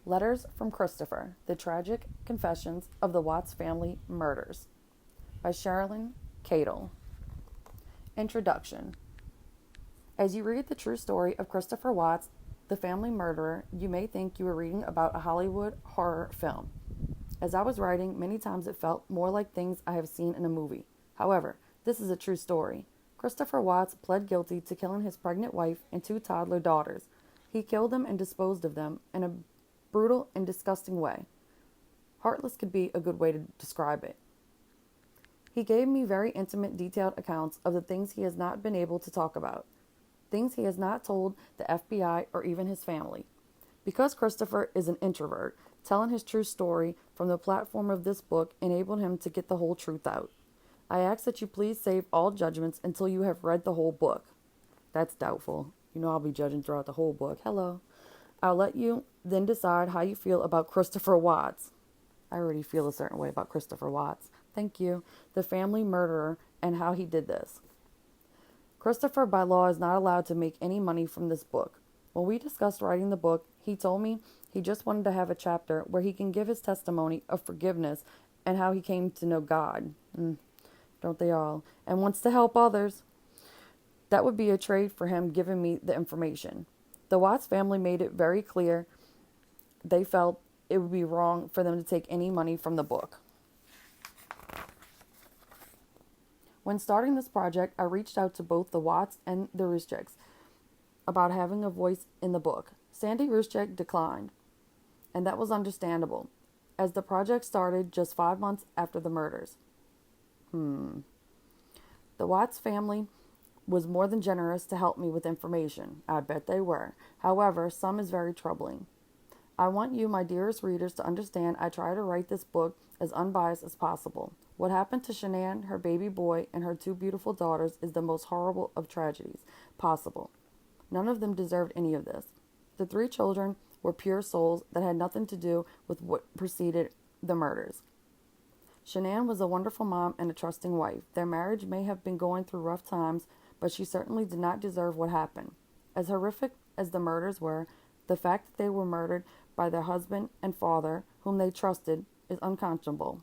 Letters from Christopher, The Tragic Confessions of the Watts Family Murders by Cheryln, Cadle. Introduction. As you read the true story of Christopher Watts, the family murderer, you may think you are reading about a Hollywood horror film. As I was writing, many times it felt more like things I have seen in a movie. However, this is a true story. Christopher Watts pled guilty to killing his pregnant wife and 2 toddler daughters. He killed them and disposed of them in a brutal and disgusting way. Heartless could be a good way to describe it. He gave me very intimate, detailed accounts of the things he has not been able to talk about, things he has not told the FBI or even his family. Because Christopher is an introvert, telling his true story from the platform of this book enabled him to get the whole truth out. I ask that you please save all judgments until you have read the whole book. That's doubtful. You know I'll be judging throughout the whole book. Hello. I'll let you then decide how you feel about Christopher Watts. I already feel a certain way about Christopher Watts. Thank you. The family murderer and how he did this. Christopher, by law, is not allowed to make any money from this book. When we discussed writing the book, he told me he just wanted to have a chapter where he can give his testimony of forgiveness and how he came to know God. Don't they all? And wants to help others. That would be a trade for him giving me the information. The Watts family made it very clear they felt it would be wrong for them to take any money from the book. When starting this project, I reached out to both the Watts and the Ruscheks about having a voice in the book. Sandy Ruschek declined, and that was understandable, as the project started just 5 months after the murders. The Watts family was more than generous to help me with information. I bet they were. However, some is very troubling. I want you, my dearest readers, to understand I try to write this book as unbiased as possible. What happened to Shanann, her baby boy, and her 2 beautiful daughters is the most horrible of tragedies possible. None of them deserved any of this. The 3 children were pure souls that had nothing to do with what preceded the murders. Shanann was a wonderful mom and a trusting wife. Their marriage may have been going through rough times, but she certainly did not deserve what happened. As horrific as the murders were, the fact that they were murdered by their husband and father, whom they trusted, is unconscionable.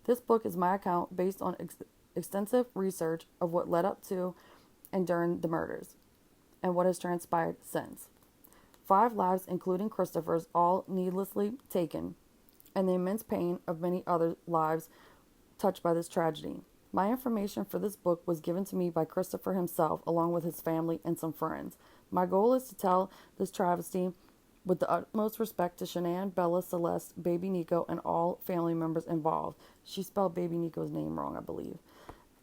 This book is my account based on extensive research of what led up to and during the murders, and what has transpired since. 5 lives, including Christopher's, all needlessly taken, and the immense pain of many other lives touched by this tragedy. My information for this book was given to me by Christopher himself, along with his family and some friends. My goal is to tell this travesty with the utmost respect to Shanann, Bella, Celeste, baby Nico, and all family members involved. She spelled baby Nico's name wrong, I believe.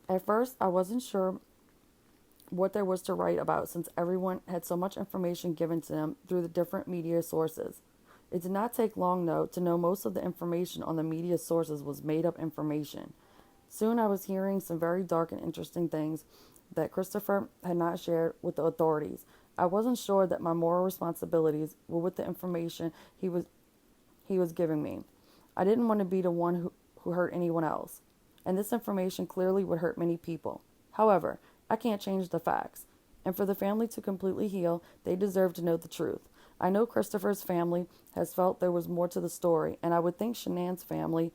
At first, I wasn't sure what there was to write about, since everyone had so much information given to them through the different media sources. It did not take long, though, to know most of the information on the media sources was made-up information. Soon I was hearing some very dark and interesting things that Christopher had not shared with the authorities. I wasn't sure that my moral responsibilities were with the information he was giving me. I didn't want to be the one who hurt anyone else, and this information clearly would hurt many people. However, I can't change the facts, and for the family to completely heal, they deserve to know the truth. I know Christopher's family has felt there was more to the story, and I would think Shanann's family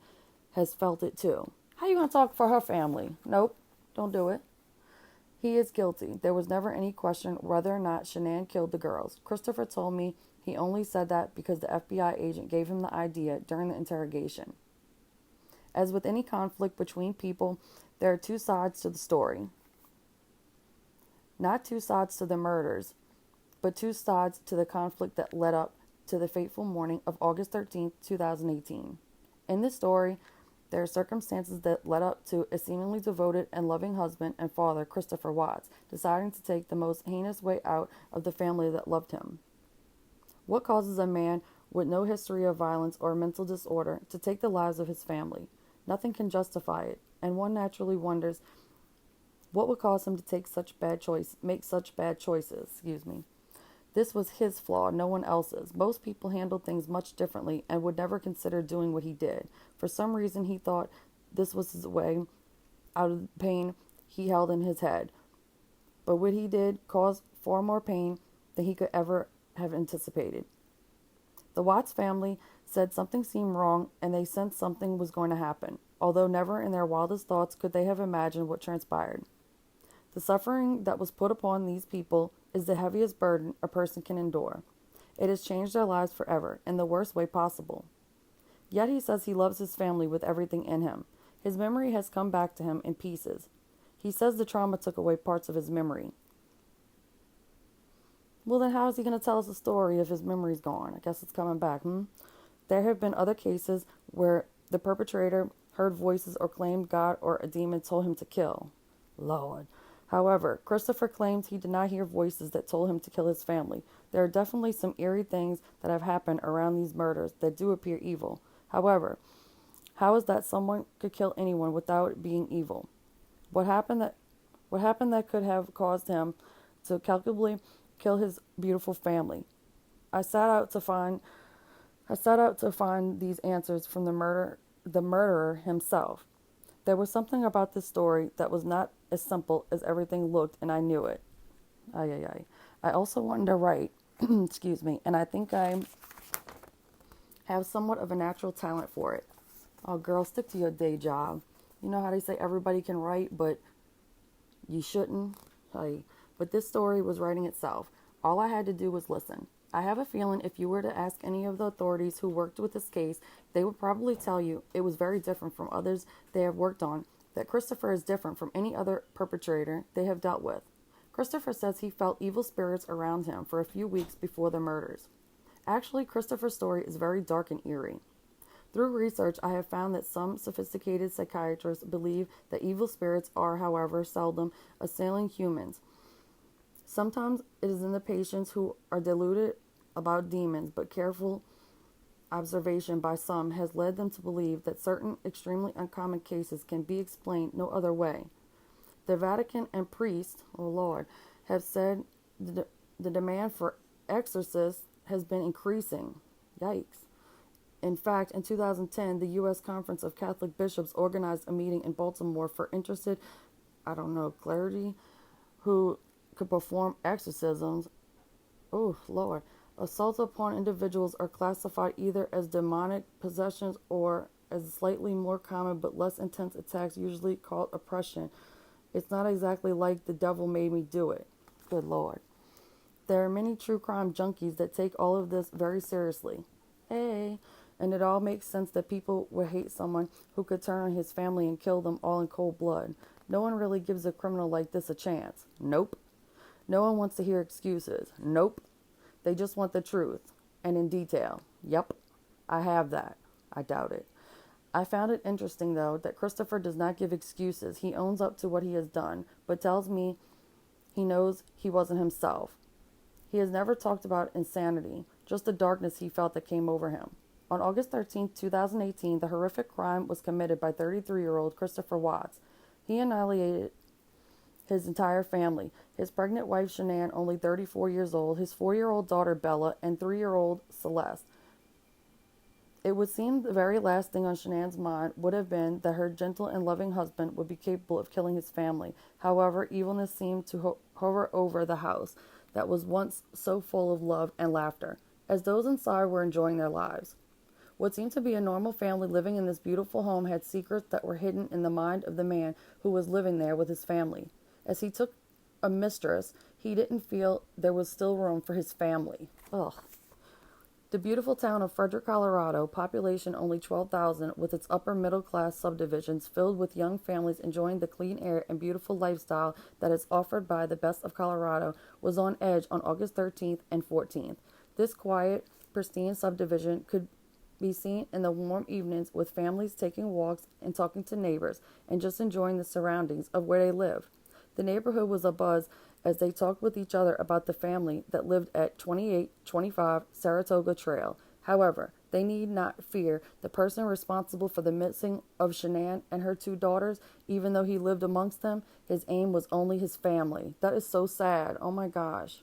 has felt it too. How you going to talk for her family? Nope, don't do it. He is guilty. There was never any question whether or not Shanann killed the girls. Christopher told me he only said that because the FBI agent gave him the idea during the interrogation. As with any conflict between people, there are 2 sides to the story. Not 2 sides to the murders, but 2 sides to the conflict that led up to the fateful morning of August 13th, 2018. In this story, there are circumstances that led up to a seemingly devoted and loving husband and father, Christopher Watts, deciding to take the most heinous way out of the family that loved him. What causes a man with no history of violence or mental disorder to take the lives of his family? Nothing can justify it, and one naturally wonders what would cause him to make such bad choices. This was his flaw, no one else's. Most people handle things much differently and would never consider doing what he did. For some reason, he thought this was his way out of the pain he held in his head. But what he did caused far more pain than he could ever have anticipated. The Watts family said something seemed wrong and they sensed something was going to happen, although never in their wildest thoughts could they have imagined what transpired. The suffering that was put upon these people is the heaviest burden a person can endure. It has changed their lives forever, in the worst way possible. Yet he says he loves his family with everything in him. His memory has come back to him in pieces. He says the trauma took away parts of his memory. Well, then how is he going to tell us a story if his memory's gone? I guess it's coming back, There have been other cases where the perpetrator heard voices or claimed God or a demon told him to kill. Lord. However, Christopher claims he did not hear voices that told him to kill his family. There are definitely some eerie things that have happened around these murders that do appear evil. However, how is that someone could kill anyone without it being evil? What happened that could have caused him to calculably kill his beautiful family? I set out to find these answers from the murderer himself. There was something about this story that was not as simple as everything looked, and I knew it. Ay, ay, ay. I also wanted to write, excuse me, and I think I have somewhat of a natural talent for it. Oh, girl, stick to your day job. You know how they say everybody can write, but you shouldn't? Hey, but this story was writing itself. All I had to do was listen. I have a feeling if you were to ask any of the authorities who worked with this case, they would probably tell you it was very different from others they have worked on, that Christopher is different from any other perpetrator they have dealt with. Christopher says he felt evil spirits around him for a few weeks before the murders. Actually, Christopher's story is very dark and eerie. Through research, I have found that some sophisticated psychiatrists believe that evil spirits are, however, seldom assailing humans. Sometimes it is in the patients who are deluded about demons, but careful observation by some has led them to believe that certain extremely uncommon cases can be explained no other way. The Vatican and priests, oh Lord, have said the demand for exorcists has been increasing. Yikes. In fact, in 2010, the U.S. Conference of Catholic Bishops organized a meeting in Baltimore for interested, clergy who could perform exorcisms. Oh, Lord. Assaults upon individuals are classified either as demonic possessions or as slightly more common but less intense attacks, usually called oppression. It's not exactly like the devil made me do it. Good Lord. There are many true crime junkies that take all of this very seriously. Hey, and it all makes sense that people would hate someone who could turn on his family and kill them all in cold blood. No one really gives a criminal like this a chance. Nope. No one wants to hear excuses. Nope. They just want the truth. And in detail. Yep. I have that. I doubt it. I found it interesting, though, that Christopher does not give excuses. He owns up to what he has done, but tells me he knows he wasn't himself. He has never talked about insanity, just the darkness he felt that came over him. On August 13, 2018, the horrific crime was committed by 33-year-old Christopher Watts. He annihilated his entire family, his pregnant wife Shanann, only 34 years old, his 4-year-old daughter Bella, and 3-year-old Celeste. It would seem the very last thing on Shanann's mind would have been that her gentle and loving husband would be capable of killing his family. However, evilness seemed to hover over the house that was once so full of love and laughter, as those inside were enjoying their lives. What seemed to be a normal family living in this beautiful home had secrets that were hidden in the mind of the man who was living there with his family. As he took a mistress, he didn't feel there was still room for his family. Ugh. The beautiful town of Frederick, Colorado, population only 12,000, with its upper middle class subdivisions filled with young families enjoying the clean air and beautiful lifestyle that is offered by the best of Colorado, was on edge on August 13th and 14th. This quiet, pristine subdivision could be seen in the warm evenings with families taking walks and talking to neighbors and just enjoying the surroundings of where they live. The neighborhood was abuzz as they talked with each other about the family that lived at 2825 Saratoga Trail. However, they need not fear the person responsible for the missing of Shanann and her 2 daughters. Even though he lived amongst them, his aim was only his family. That is so sad. Oh my gosh.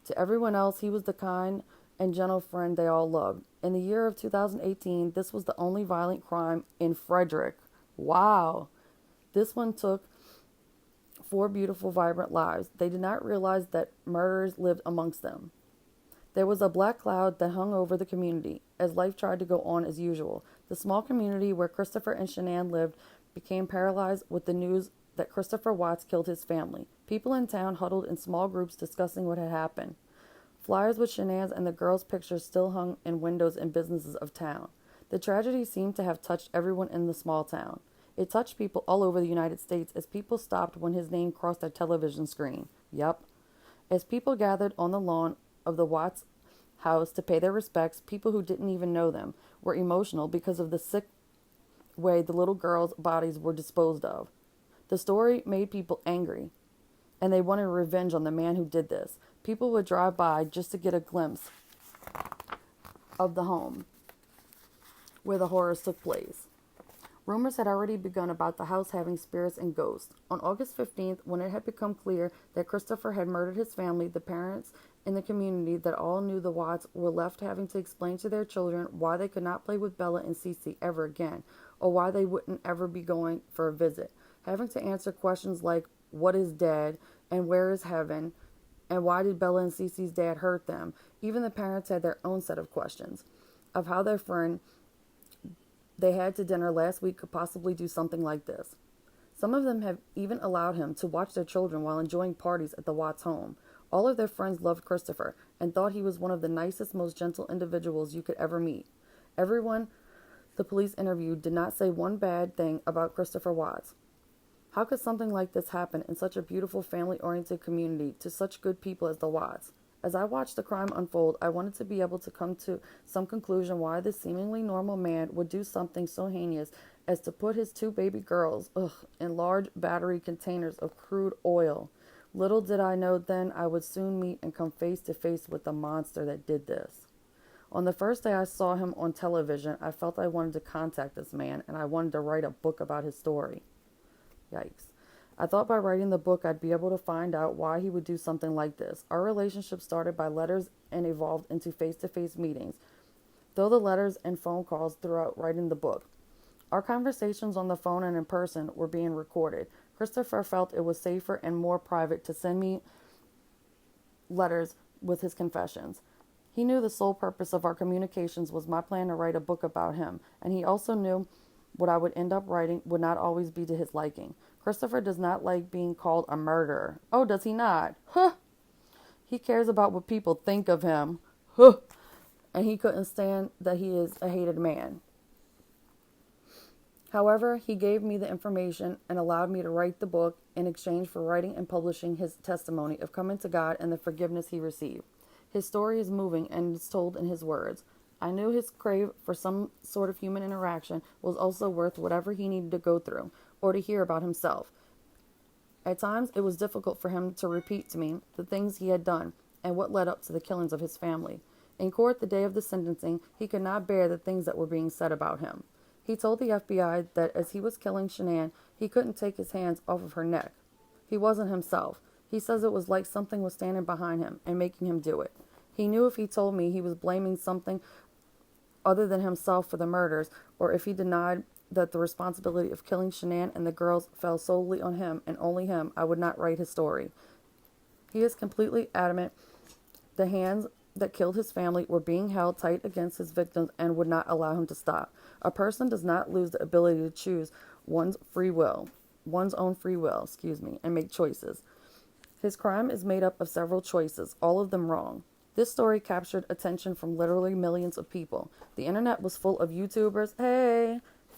To everyone else, he was the kind and gentle friend they all loved. In the year of 2018, this was the only violent crime in Frederick. Wow. This one took 4 beautiful, vibrant lives. They did not realize that murderers lived amongst them. There was a black cloud that hung over the community as life tried to go on as usual. The small community where Christopher and Shanann lived became paralyzed with the news that Christopher Watts killed his family. People in town huddled in small groups discussing what had happened. Flyers with Shanann's and the girls' pictures still hung in windows and businesses of town. The tragedy seemed to have touched everyone in the small town. It touched people all over the United States as people stopped when his name crossed their television screen. Yup. As people gathered on the lawn of the Watts house to pay their respects, people who didn't even know them were emotional because of the sick way the little girls' bodies were disposed of. The story made people angry, and they wanted revenge on the man who did this. People would drive by just to get a glimpse of the home where the horrors took place. Rumors had already begun about the house having spirits and ghosts. On August 15th, when it had become clear that Christopher had murdered his family, the parents in the community that all knew the Watts were left having to explain to their children why they could not play with Bella and Cece ever again, or why they wouldn't ever be going for a visit. Having to answer questions like, what is dead, and where is heaven, and why did Bella and Cece's dad hurt them? Even the parents had their own set of questions of how their friend they had to dinner last week could possibly do something like this. Some of them have even allowed him to watch their children while enjoying parties at the Watts home. All of their friends loved Christopher and thought he was one of the nicest, most gentle individuals you could ever meet. Everyone the police interviewed did not say one bad thing about Christopher Watts. How could something like this happen in such a beautiful, family-oriented community to such good people as the Watts? As I watched the crime unfold, I wanted to be able to come to some conclusion why this seemingly normal man would do something so heinous as to put his two baby girls, in large battery containers of crude oil. Little did I know then I would soon meet and come face to face with the monster that did this. On the first day I saw him on television, I felt I wanted to contact this man, and I wanted to write a book about his story. Yikes. I thought by writing the book I'd be able to find out why he would do something like this. Our relationship started by letters and evolved into face-to-face meetings, though the letters and phone calls throughout writing the book. Our conversations on the phone and in person were being recorded. Christopher felt it was safer and more private to send me letters with his confessions. He knew the sole purpose of our communications was my plan to write a book about him, and he also knew what I would end up writing would not always be to his liking. Christopher does not like being called a murderer. Oh, does he not? Huh! He cares about what people think of him. Huh! And he couldn't stand that he is a hated man. However, he gave me the information and allowed me to write the book in exchange for writing and publishing his testimony of coming to God and the forgiveness he received. His story is moving and it's told in his words. I knew his crave for some sort of human interaction was also worth whatever he needed to go through or to hear about himself. At times, it was difficult for him to repeat to me the things he had done and what led up to the killings of his family. In court the day of the sentencing, he could not bear the things that were being said about him. He told the FBI that as he was killing Shanann, he couldn't take his hands off of her neck. He wasn't himself. He says it was like something was standing behind him and making him do it. He knew if he told me he was blaming something other than himself for the murders, or if he denied that the responsibility of killing Shanann and the girls fell solely on him and only him, I would not write his story. He is completely adamant the hands that killed his family were being held tight against his victims and would not allow him to stop. A person does not lose the ability to choose one's own free will, and make choices. His crime is made up of several choices, all of them wrong. This story captured attention from literally millions of people. The internet was full of YouTubers,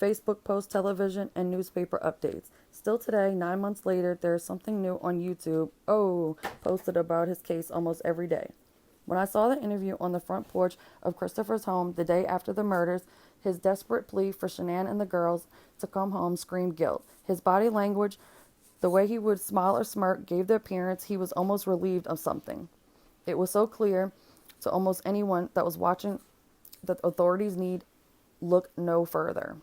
Facebook posts, television, and newspaper updates. Still today, 9 months later, there is something new on YouTube, posted about his case almost every day. When I saw the interview on the front porch of Christopher's home the day after the murders, his desperate plea for Shanann and the girls to come home screamed guilt. His body language, the way he would smile or smirk, gave the appearance he was almost relieved of something. It was so clear to almost anyone that was watching that authorities need look no further.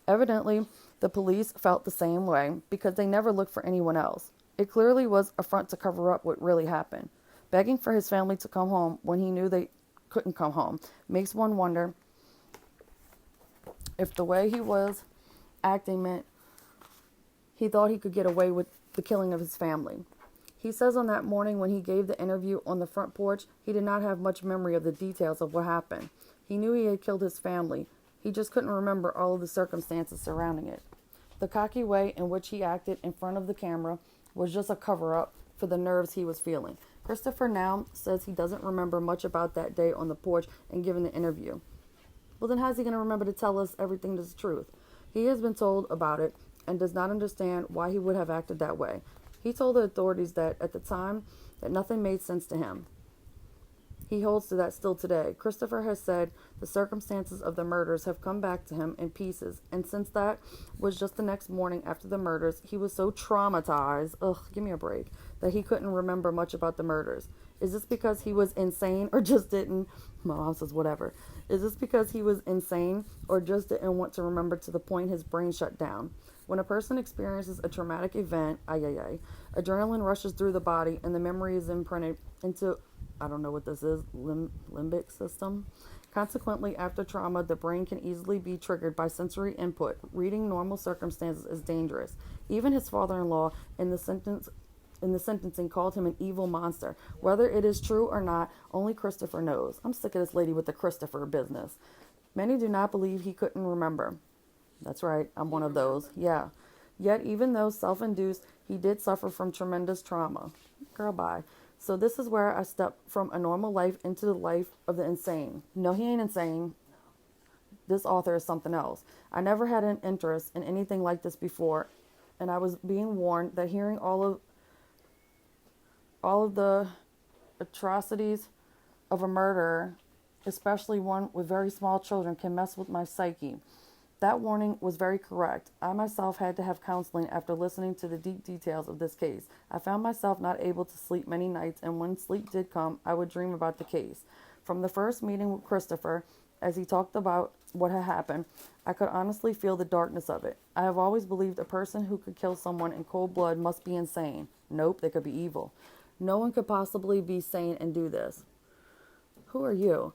Evidently, the police felt the same way because they never looked for anyone else. It clearly was a front to cover up what really happened. Begging for his family to come home when he knew they couldn't come home makes one wonder if the way he was acting meant he thought he could get away with the killing of his family. He says on that morning when he gave the interview on the front porch, he did not have much memory of the details of what happened. He knew he had killed his family. He just couldn't remember all of the circumstances surrounding it. The cocky way in which he acted in front of the camera was just a cover-up for the nerves he was feeling. Christopher now says he doesn't remember much about that day on the porch and giving the interview. Well, then how's he going to remember to tell us everything that's the truth? He has been told about it and does not understand why he would have acted that way. He told the authorities that at the time that nothing made sense to him. He holds to that still today. Christopher has said the circumstances of the murders have come back to him in pieces, and since that was just the next morning after the murders, he was so traumatized, give me a break, that he couldn't remember much about the murders. Is this because he was insane or just didn't? My mom says whatever. Is this because he was insane or just didn't want to remember to the point his brain shut down? When a person experiences a traumatic event, adrenaline rushes through the body and the memory is imprinted into, I don't know what this is, limbic system. Consequently, after trauma, the brain can easily be triggered by sensory input. Reading normal circumstances is dangerous. Even his father-in-law in the sentencing called him an evil monster. Whether it is true or not, only Christopher knows. I'm sick of this lady with the Christopher business. Many do not believe he couldn't remember. That's right, I'm one of those. Yeah. Yet, even though self-induced, he did suffer from tremendous trauma. Girl, bye. So this is where I step from a normal life into the life of the insane. No, he ain't insane. This author is something else. I never had an interest in anything like this before, and I was being warned that hearing all of the atrocities of a murderer, especially one with very small children, can mess with my psyche. That warning was very correct. I myself had to have counseling after listening to the deep details of this case. I found myself not able to sleep many nights, and when sleep did come, I would dream about the case. From the first meeting with Christopher, as he talked about what had happened, I could honestly feel the darkness of it. I have always believed a person who could kill someone in cold blood must be insane. Nope, they could be evil. No one could possibly be sane and do this. Who are you?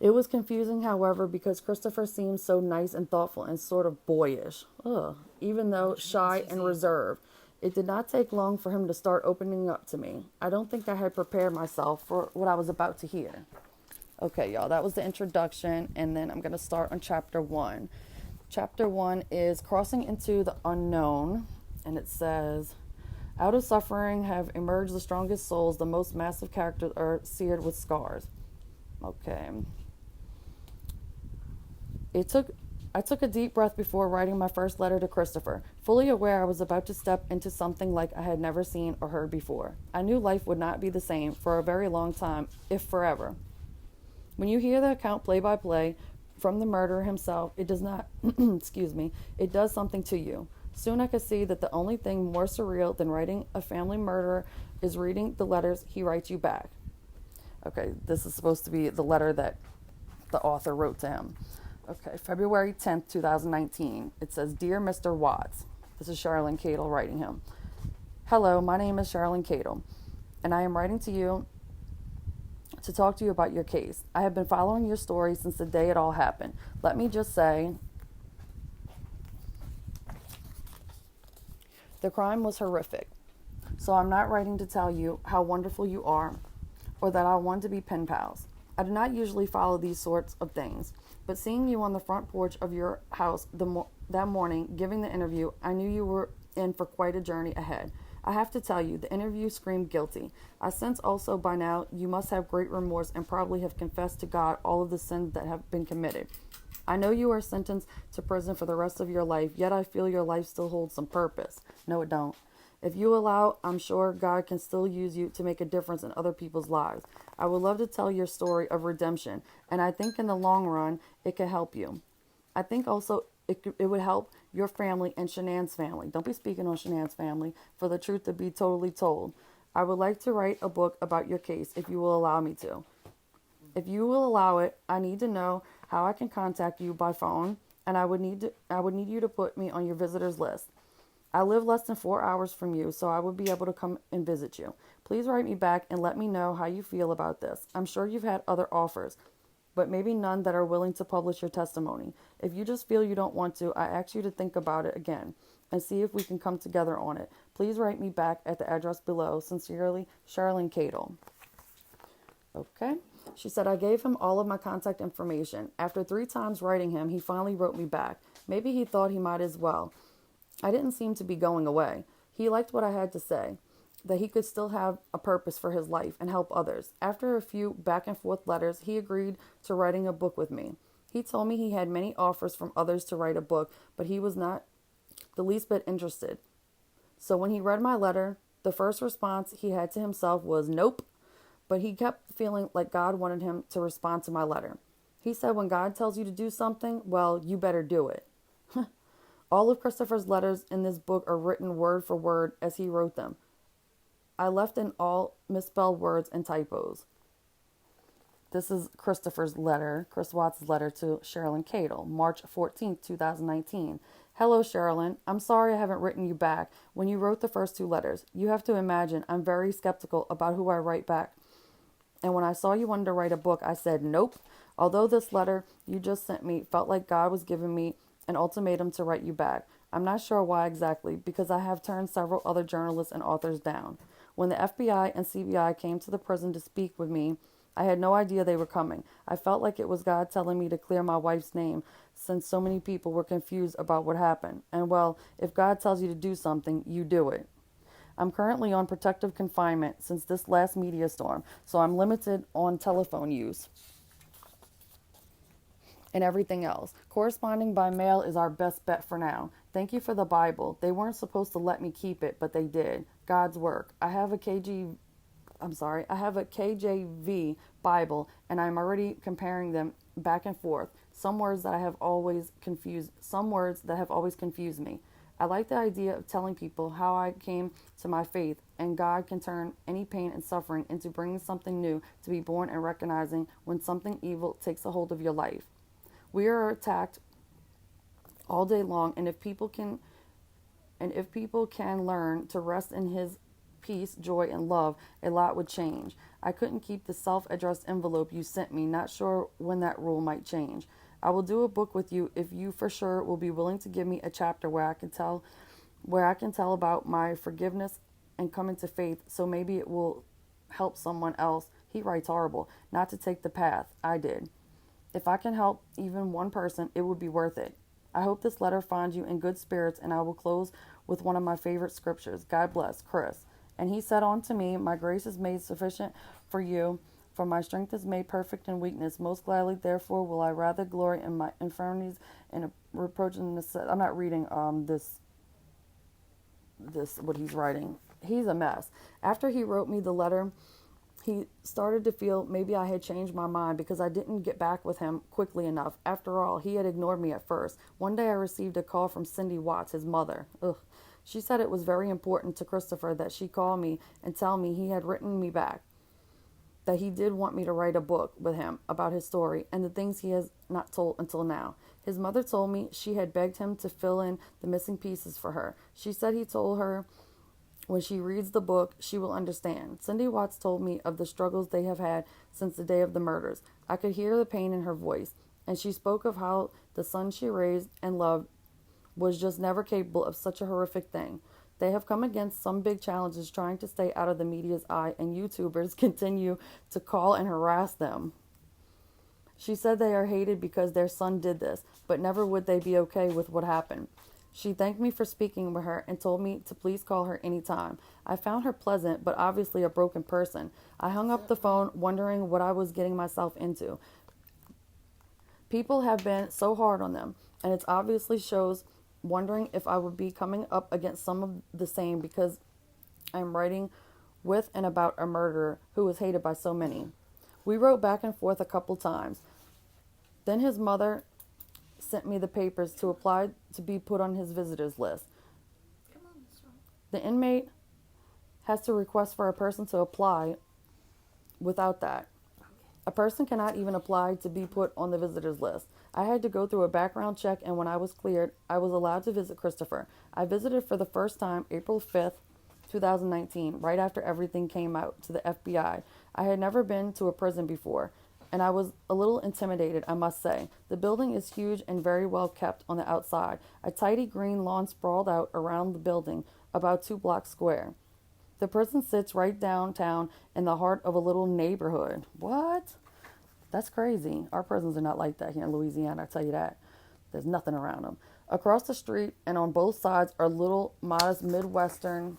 It was confusing, however, because Christopher seemed so nice and thoughtful and sort of boyish, even though shy and reserved. It did not take long for him to start opening up to me. I don't think I had prepared myself for what I was about to hear. Okay, y'all, that was the introduction, and then I'm going to start on Chapter 1. Chapter 1 is Crossing into the Unknown, and it says, out of suffering have emerged the strongest souls, the most massive characters are seared with scars. Okay. I took a deep breath before writing my first letter to Christopher, fully aware I was about to step into something like I had never seen or heard before. I knew life would not be the same for a very long time, if forever. When you hear the account play by play from the murderer himself, it does not, it does something to you. Soon I could see that the only thing more surreal than writing a family murderer is reading the letters he writes you back. Okay, this is supposed to be the letter that the author wrote to him. Okay, February 10th, 2019. It says, Dear Mr. Watts. This is Cheryln Cadle writing him. Hello, my name is Cheryln Cadle, and I am writing to you to talk to you about your case. I have been following your story since the day it all happened. Let me just say, the crime was horrific. So I'm not writing to tell you how wonderful you are or that I want to be pen pals. I do not usually follow these sorts of things, but seeing you on the front porch of your house that morning giving the interview, I knew you were in for quite a journey ahead. I have to tell you, the interview screamed guilty. I sense also by now you must have great remorse and probably have confessed to God all of the sins that have been committed. I know you are sentenced to prison for the rest of your life, yet I feel your life still holds some purpose. No, it don't. If you allow, I'm sure God can still use you to make a difference in other people's lives. I would love to tell your story of redemption, and I think in the long run, it could help you. I think also it would help your family and Shanann's family. Don't be speaking on Shanann's family, for the truth to be totally told. I would like to write a book about your case, if you will allow me to. If you will allow it, I need to know how I can contact you by phone, and I would need you to put me on your visitors list. I live less than 4 hours from you, so I would be able to come and visit you. Please write me back and let me know how you feel about this. I'm sure you've had other offers. but maybe none that are willing to publish your testimony. If you just feel you don't want to, I ask you to think about it again and see if we can come together on it. Please write me back at the address below. Sincerely, Cheryln Cadle. Okay. She said, I gave him all of my contact information. After 3 times writing him, he finally wrote me back. Maybe he thought he might as well. I didn't seem to be going away. He liked what I had to say, that he could still have a purpose for his life and help others. After a few back and forth letters, he agreed to writing a book with me. He told me he had many offers from others to write a book, but he was not the least bit interested. So when he read my letter, the first response he had to himself was nope, but he kept feeling like God wanted him to respond to my letter. He said when God tells you to do something, well, you better do it. All of Christopher's letters in this book are written word for word as he wrote them. I left in all misspelled words and typos. This is Christopher's letter, Chris Watts' letter to Cheryln Cadle, March 14th, 2019. Hello, Cheryln. I'm sorry I haven't written you back when you wrote the first 2 letters. You have to imagine I'm very skeptical about who I write back. And when I saw you wanted to write a book, I said nope. Although this letter you just sent me felt like God was giving me an ultimatum to write you back. I'm not sure why exactly, because I have turned several other journalists and authors down. When the FBI and CBI came to the prison to speak with me, I had no idea they were coming. I felt like it was God telling me to clear my wife's name since so many people were confused about what happened. And well, if God tells you to do something, you do it. I'm currently on protective confinement since this last media storm, so I'm limited on telephone use and everything else. Corresponding by mail is our best bet for now. Thank you for the Bible. They weren't supposed to let me keep it, but they did. God's work. I have a KJV Bible, and I'm already comparing them back and forth. Some words that have always confused me. I like the idea of telling people how I came to my faith, and God can turn any pain and suffering into bringing something new to be born and recognizing when something evil takes a hold of your life. We are attacked all day long, and if people can learn to rest in his peace, joy, and love, a lot would change. I couldn't keep the self-addressed envelope you sent me, not sure when that rule might change. I will do a book with you if you for sure will be willing to give me a chapter where I can tell about my forgiveness and coming to faith, so maybe it will help someone else. He writes horrible, not to take the path I did. If I can help even one person, it would be worth it. I hope this letter finds you in good spirits, and I will close with one of my favorite scriptures. God bless, Chris. And he said unto me, my grace is made sufficient for you, for my strength is made perfect in weakness. Most gladly, therefore, will I rather glory in my infirmities and reproach and necessity. I'm not reading this what he's writing. He's a mess. After he wrote me the letter, he started to feel maybe I had changed my mind because I didn't get back with him quickly enough. After all, he had ignored me at first. One day I received a call from Cindy Watts, his mother. She said it was very important to Christopher that she call me and tell me he had written me back, that he did want me to write a book with him about his story and the things he has not told until now. His mother told me she had begged him to fill in the missing pieces for her. She said he told her when she reads the book, she will understand. Cindy Watts told me of the struggles they have had since the day of the murders. I could hear the pain in her voice, and she spoke of how the son she raised and loved was just never capable of such a horrific thing. They have come against some big challenges trying to stay out of the media's eye, and YouTubers continue to call and harass them. She said they are hated because their son did this, but never would they be okay with what happened. She thanked me for speaking with her and told me to please call her anytime. I found her pleasant, but obviously a broken person. I hung up the phone wondering what I was getting myself into. People have been so hard on them, and it obviously shows, wondering if I would be coming up against some of the same because I'm writing with and about a murderer who was hated by so many. We wrote back and forth a couple times. Then his mother sent me the papers to apply to be put on his visitors list. The inmate has to request for a person to apply without that. A person cannot even apply to be put on the visitors list. I had to go through a background check, and when I was cleared, I was allowed to visit Christopher. I visited for the first time April 5th, 2019, right after everything came out to the FBI. I had never been to a prison before. and I was a little intimidated, I must say. The building is huge and very well kept on the outside. A tidy green lawn sprawled out around the building, about 2 blocks square. The prison sits right downtown in the heart of a little neighborhood. What? That's crazy. Our prisons are not like that here in Louisiana, I tell you that. There's nothing around them. Across the street and on both sides are little, modest, Midwestern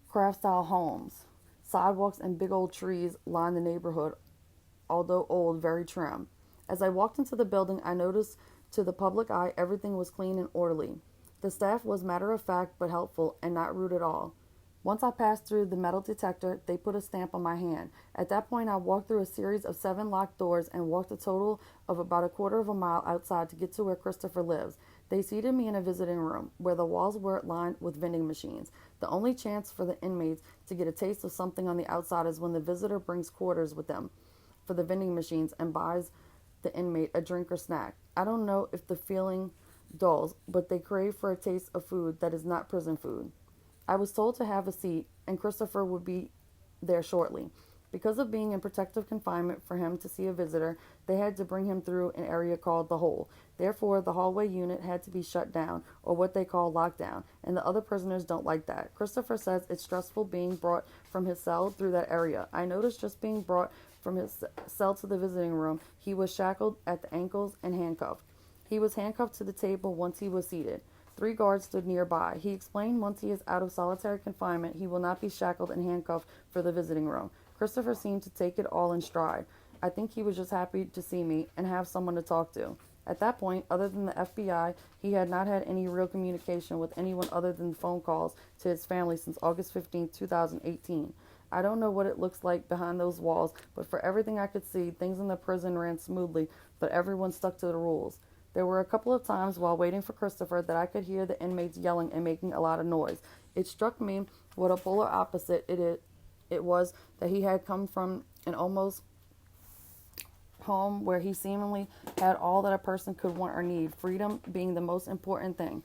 craft-style homes. Sidewalks and big old trees line the neighborhood, although old, very trim. As I walked into the building, I noticed to the public eye everything was clean and orderly. The staff was matter-of-fact but helpful and not rude at all. Once I passed through the metal detector, they put a stamp on my hand. At that point, I walked through a series of 7 locked doors and walked a total of about a quarter of a mile outside to get to where Christopher lives. They seated me in a visiting room, where the walls were lined with vending machines. The only chance for the inmates to get a taste of something on the outside is when the visitor brings quarters with them for the vending machines and buys the inmate a drink or snack. I don't know if the feeling dulls, but they crave for a taste of food that is not prison food. I was told to have a seat, and Christopher would be there shortly. Because of being in protective confinement for him to see a visitor, they had to bring him through an area called the hole. Therefore, the hallway unit had to be shut down, or what they call lockdown, and the other prisoners don't like that. Christopher says it's stressful being brought from his cell through that area. I noticed just being brought from his cell to the visiting room, he was shackled at the ankles and handcuffed. He was handcuffed to the table once he was seated. 3 guards stood nearby. He explained once he is out of solitary confinement, he will not be shackled and handcuffed for the visiting room. Christopher seemed to take it all in stride. I think he was just happy to see me and have someone to talk to. At that point, other than the FBI, he had not had any real communication with anyone other than phone calls to his family since August 15, 2018. I don't know what it looks like behind those walls, but for everything I could see, things in the prison ran smoothly, but everyone stuck to the rules. There were a couple of times while waiting for Christopher that I could hear the inmates yelling and making a lot of noise. It struck me what a polar opposite it was that he had come from an almost home where he seemingly had all that a person could want or need, freedom being the most important thing.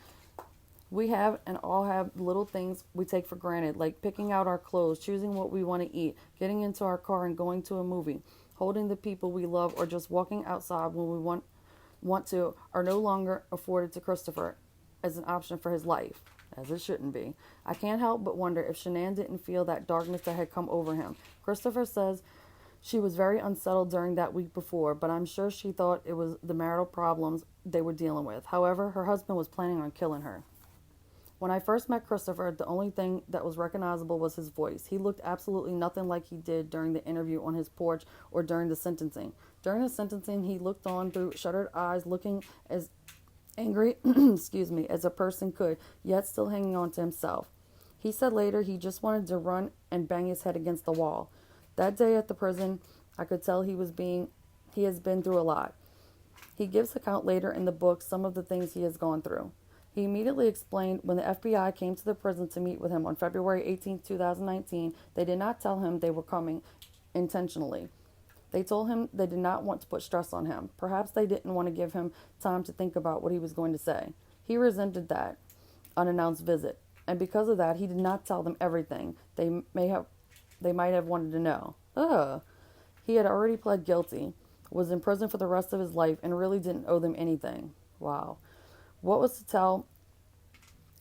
We have and all have little things we take for granted, like picking out our clothes, choosing what we want to eat, getting into our car and going to a movie, holding the people we love, or just walking outside when we want to, are no longer afforded to Christopher as an option for his life, as it shouldn't be. I can't help but wonder if Shanann didn't feel that darkness that had come over him. Christopher says she was very unsettled during that week before, but I'm sure she thought it was the marital problems they were dealing with. However, her husband was planning on killing her. When I first met Christopher, the only thing that was recognizable was his voice. He looked absolutely nothing like he did during the interview on his porch or during the sentencing. During the sentencing, he looked on through shuttered eyes, looking as angry, as a person could, yet still hanging on to himself. He said later he just wanted to run and bang his head against the wall. That day at the prison, I could tell he has been through a lot. He gives account later in the book some of the things he has gone through. He immediately explained when the FBI came to the prison to meet with him on February 18, 2019, they did not tell him they were coming intentionally. They told him they did not want to put stress on him. Perhaps they didn't want to give him time to think about what he was going to say. He resented that unannounced visit, and because of that, he did not tell them everything they might have wanted to know. He had already pled guilty, was in prison for the rest of his life, and really didn't owe them anything. Wow. What was to tell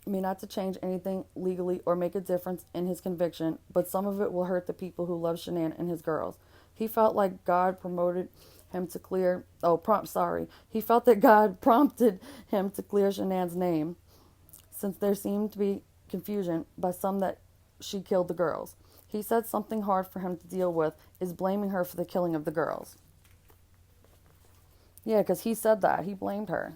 me not to change anything legally or make a difference in his conviction, but some of it will hurt the people who love Shanann and his girls. He felt like God promoted him to clear, He felt that God prompted him to clear Shanann's name, since there seemed to be confusion by some that she killed the girls. He said something hard for him to deal with is blaming her for the killing of the girls. Yeah, because he said that. He blamed her.